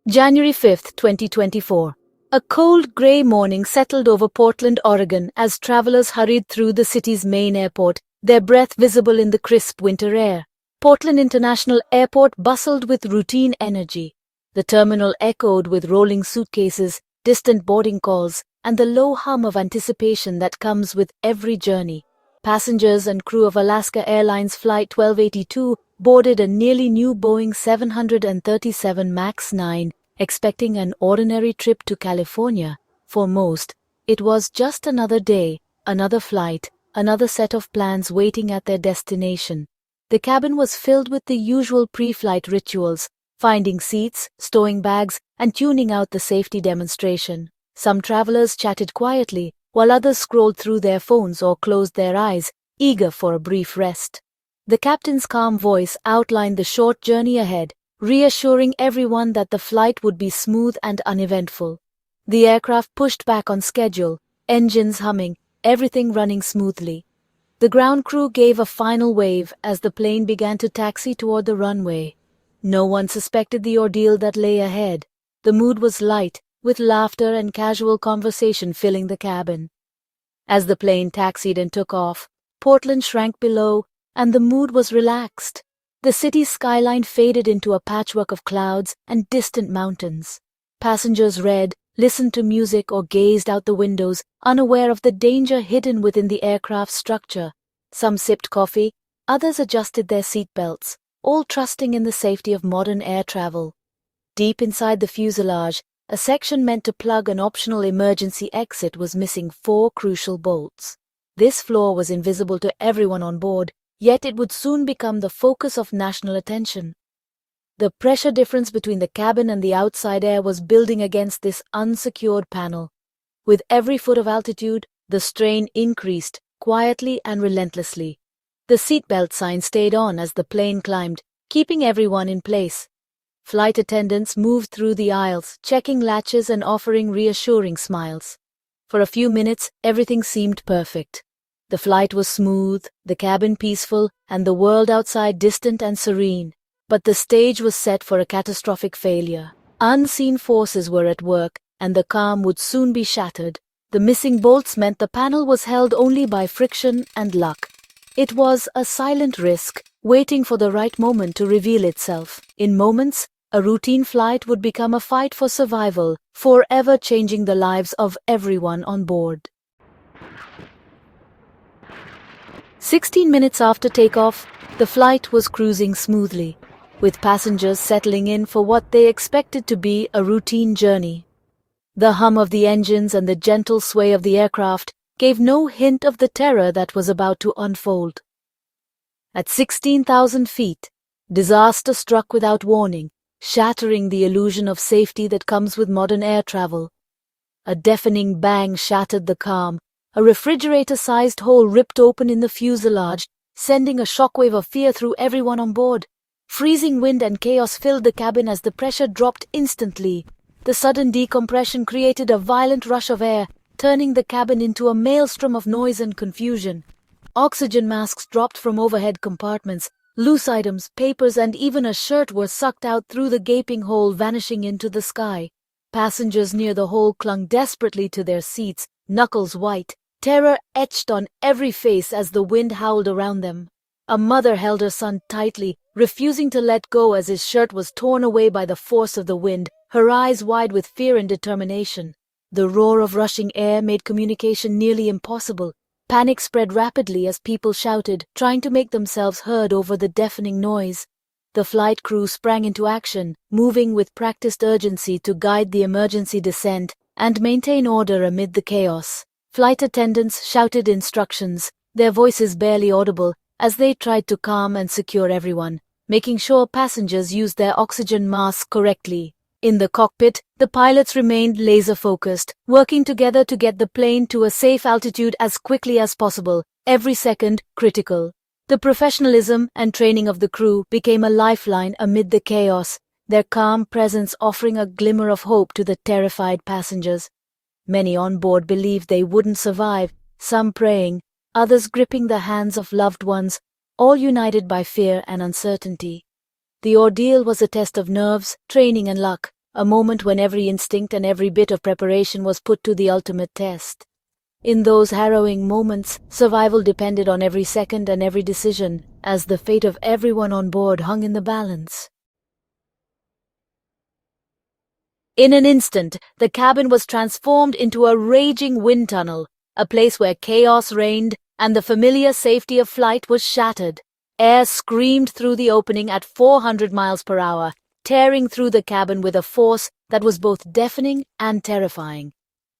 January 5, 2024. A cold, grey morning settled over Portland, Oregon as travelers hurried through the city's main airport, their breath visible in the crisp winter air. Portland International Airport bustled with routine energy. The terminal echoed with rolling suitcases, distant boarding calls, and the low hum of anticipation that comes with every journey. Passengers and crew of Alaska Airlines Flight 1282 boarded a nearly new Boeing 737 MAX 9, expecting an ordinary trip to California. For most, it was just another day, another flight, another set of plans waiting at their destination. The cabin was filled with the usual pre-flight rituals, finding seats, stowing bags, and tuning out the safety demonstration. Some travelers chatted quietly, while others scrolled through their phones or closed their eyes, eager for a brief rest. The captain's calm voice outlined the short journey ahead, reassuring everyone that the flight would be smooth and uneventful. The aircraft pushed back on schedule, engines humming, everything running smoothly. The ground crew gave a final wave as the plane began to taxi toward the runway. No one suspected the ordeal that lay ahead. The mood was light, with laughter and casual conversation filling the cabin. As the plane taxied and took off, Portland shrank below, and the mood was relaxed. The city's skyline faded into a patchwork of clouds and distant mountains. Passengers read, listened to music, or gazed out the windows, unaware of the danger hidden within the aircraft's structure. Some sipped coffee, others adjusted their seatbelts, all trusting in the safety of modern air travel. Deep inside the fuselage, a section meant to plug an optional emergency exit was missing 4 crucial bolts. This flaw was invisible to everyone on board, yet it would soon become the focus of national attention. The pressure difference between the cabin and the outside air was building against this unsecured panel. With every foot of altitude, the strain increased, quietly and relentlessly. The seatbelt sign stayed on as the plane climbed, keeping everyone in place. Flight attendants moved through the aisles, checking latches and offering reassuring smiles. For a few minutes, everything seemed perfect. The flight was smooth, the cabin peaceful, and the world outside distant and serene. But the stage was set for a catastrophic failure. Unseen forces were at work, and the calm would soon be shattered. The missing bolts meant the panel was held only by friction and luck. It was a silent risk, waiting for the right moment to reveal itself. In moments, a routine flight would become a fight for survival, forever changing the lives of everyone on board. 16 minutes after takeoff, the flight was cruising smoothly, with passengers settling in for what they expected to be a routine journey. The hum of the engines and the gentle sway of the aircraft gave no hint of the terror that was about to unfold. At 16,000 feet, disaster struck without warning, shattering the illusion of safety that comes with modern air travel. A deafening bang shattered the calm. A refrigerator-sized hole ripped open in the fuselage, sending a shockwave of fear through everyone on board. Freezing wind and chaos filled the cabin as the pressure dropped instantly. The sudden decompression created a violent rush of air, turning the cabin into a maelstrom of noise and confusion. Oxygen masks dropped from overhead compartments. Loose items, papers, and even a shirt were sucked out through the gaping hole, vanishing into the sky. Passengers near the hole clung desperately to their seats, knuckles white, terror etched on every face as the wind howled around them. A mother held her son tightly, refusing to let go as his shirt was torn away by the force of the wind, her eyes wide with fear and determination. The roar of rushing air made communication nearly impossible. Panic spread rapidly as people shouted, trying to make themselves heard over the deafening noise. The flight crew sprang into action, moving with practiced urgency to guide the emergency descent and maintain order amid the chaos. Flight attendants shouted instructions, their voices barely audible, as they tried to calm and secure everyone, making sure passengers used their oxygen masks correctly. In the cockpit, the pilots remained laser-focused, working together to get the plane to a safe altitude as quickly as possible, every second critical. The professionalism and training of the crew became a lifeline amid the chaos, their calm presence offering a glimmer of hope to the terrified passengers. Many on board believed they wouldn't survive, some praying, others gripping the hands of loved ones, all united by fear and uncertainty. The ordeal was a test of nerves, training, and luck, a moment when every instinct and every bit of preparation was put to the ultimate test. In those harrowing moments, survival depended on every second and every decision, as the fate of everyone on board hung in the balance. In an instant, the cabin was transformed into a raging wind tunnel, a place where chaos reigned and the familiar safety of flight was shattered. Air screamed through the opening at 400 miles per hour, tearing through the cabin with a force that was both deafening and terrifying.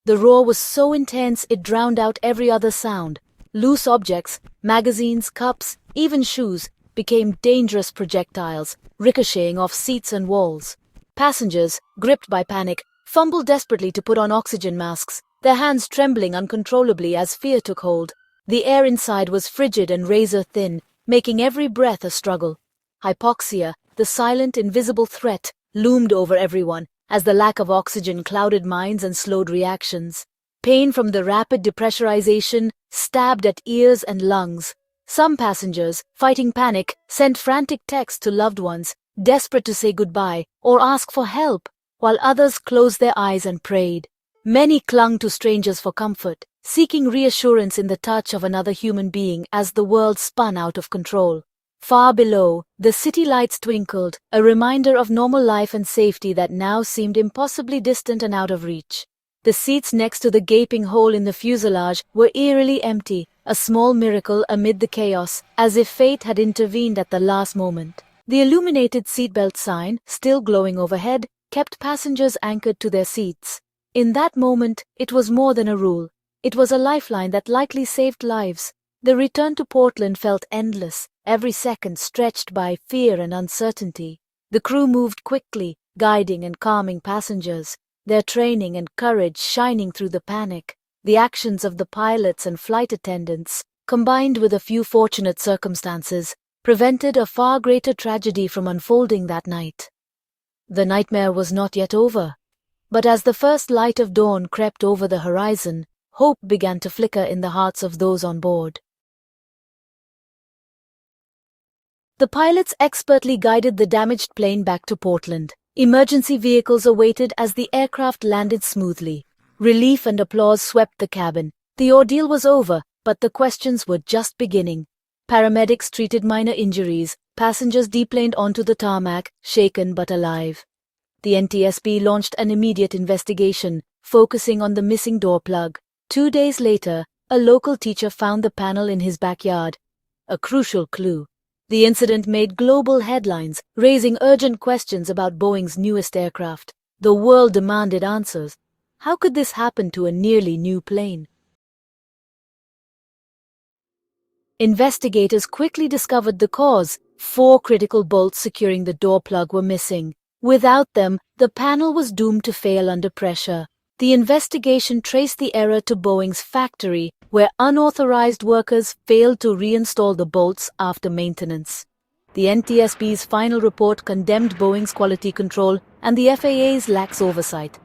The roar was so intense it drowned out every other sound. Loose objects, magazines, cups, even shoes, became dangerous projectiles, ricocheting off seats and walls. Passengers, gripped by panic, fumbled desperately to put on oxygen masks, their hands trembling uncontrollably as fear took hold. The air inside was frigid and razor-thin, making every breath a struggle. Hypoxia, the silent, invisible threat, loomed over everyone as the lack of oxygen clouded minds and slowed reactions. Pain from the rapid depressurization stabbed at ears and lungs. Some passengers, fighting panic, sent frantic texts to loved ones, desperate to say goodbye or ask for help, while others closed their eyes and prayed. Many clung to strangers for comfort, seeking reassurance in the touch of another human being as the world spun out of control. Far below, the city lights twinkled, a reminder of normal life and safety that now seemed impossibly distant and out of reach. The seats next to the gaping hole in the fuselage were eerily empty, a small miracle amid the chaos, as if fate had intervened at the last moment. The illuminated seatbelt sign, still glowing overhead, kept passengers anchored to their seats. In that moment, it was more than a rule. It was a lifeline that likely saved lives. The return to Portland felt endless, every second stretched by fear and uncertainty. The crew moved quickly, guiding and calming passengers, their training and courage shining through the panic. The actions of the pilots and flight attendants, combined with a few fortunate circumstances, prevented a far greater tragedy from unfolding that night. The nightmare was not yet over. But as the first light of dawn crept over the horizon, hope began to flicker in the hearts of those on board. The pilots expertly guided the damaged plane back to Portland. Emergency vehicles awaited as the aircraft landed smoothly. Relief and applause swept the cabin. The ordeal was over, but the questions were just beginning. Paramedics treated minor injuries. Passengers deplaned onto the tarmac, shaken but alive. The NTSB launched an immediate investigation, focusing on the missing door plug. 2 days later, a local teacher found the panel in his backyard, a crucial clue. The incident made global headlines, raising urgent questions about Boeing's newest aircraft. The world demanded answers. How could this happen to a nearly new plane? Investigators quickly discovered the cause. 4 critical bolts securing the door plug were missing. Without them, the panel was doomed to fail under pressure. The investigation traced the error to Boeing's factory, where unauthorized workers failed to reinstall the bolts after maintenance. The NTSB's final report condemned Boeing's quality control and the FAA's lax oversight.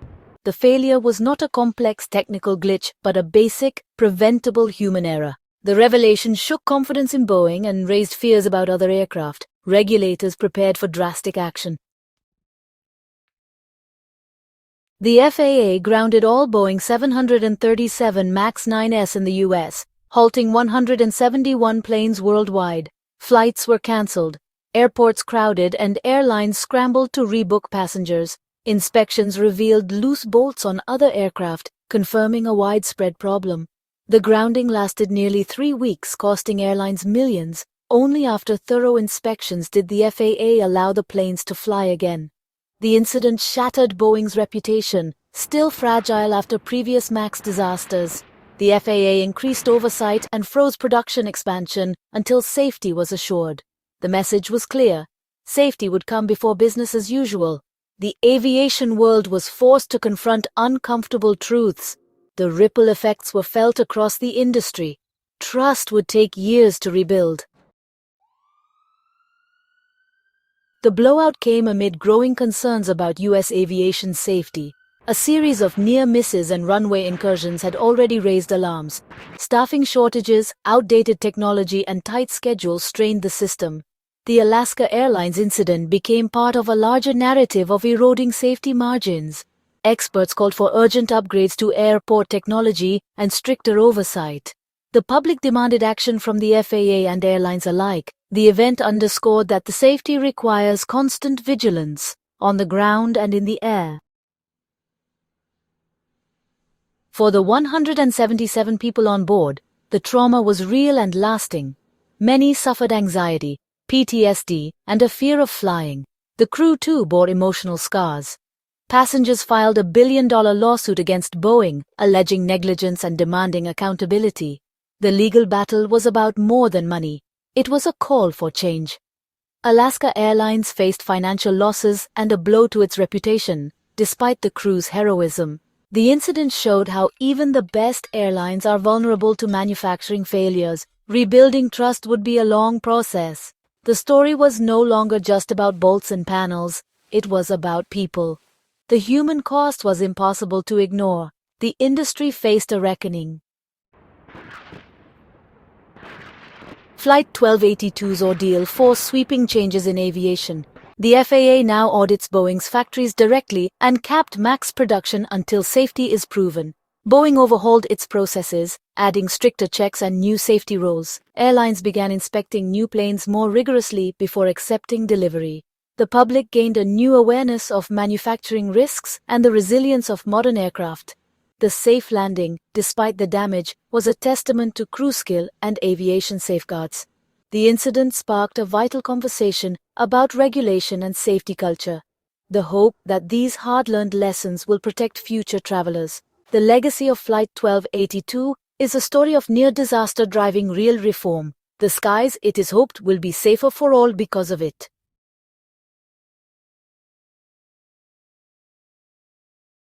The failure was not a complex technical glitch, but a basic, preventable human error. The revelation shook confidence in Boeing and raised fears about other aircraft. Regulators prepared for drastic action. The FAA grounded all Boeing 737 MAX 9s in the U.S., halting 171 planes worldwide. Flights were cancelled, airports crowded, and airlines scrambled to rebook passengers. Inspections revealed loose bolts on other aircraft, confirming a widespread problem. The grounding lasted nearly 3 weeks, costing airlines millions. Only after thorough inspections did the FAA allow the planes to fly again. The incident shattered Boeing's reputation, still fragile after previous MAX disasters. The FAA increased oversight and froze production expansion until safety was assured. The message was clear. Safety would come before business as usual. The aviation world was forced to confront uncomfortable truths. The ripple effects were felt across the industry. Trust would take years to rebuild. The blowout came amid growing concerns about U.S. aviation safety. A series of near misses and runway incursions had already raised alarms. Staffing shortages, outdated technology, and tight schedules strained the system. The Alaska Airlines incident became part of a larger narrative of eroding safety margins. Experts called for urgent upgrades to airport technology and stricter oversight. The public demanded action from the FAA and airlines alike. The event underscored that the safety requires constant vigilance, on the ground and in the air. For the 177 people on board, the trauma was real and lasting. Many suffered anxiety, PTSD, and a fear of flying. The crew too bore emotional scars. Passengers filed $1 billion lawsuit against Boeing, alleging negligence and demanding accountability. The legal battle was about more than money. It was a call for change. Alaska Airlines faced financial losses and a blow to its reputation, despite the crew's heroism. The incident showed how even the best airlines are vulnerable to manufacturing failures. Rebuilding trust would be a long process. The story was no longer just about bolts and panels. It was about people. The human cost was impossible to ignore. The industry faced a reckoning. Flight 1282's ordeal forced sweeping changes in aviation. The FAA now audits Boeing's factories directly and capped MAX production until safety is proven. Boeing overhauled its processes, adding stricter checks and new safety rules. Airlines began inspecting new planes more rigorously before accepting delivery. The public gained a new awareness of manufacturing risks and the resilience of modern aircraft. The safe landing, despite the damage, was a testament to crew skill and aviation safeguards. The incident sparked a vital conversation about regulation and safety culture. The hope that these hard-learned lessons will protect future travelers. The legacy of Flight 1282 is a story of near-disaster driving real reform. The skies, it is hoped, will be safer for all because of it.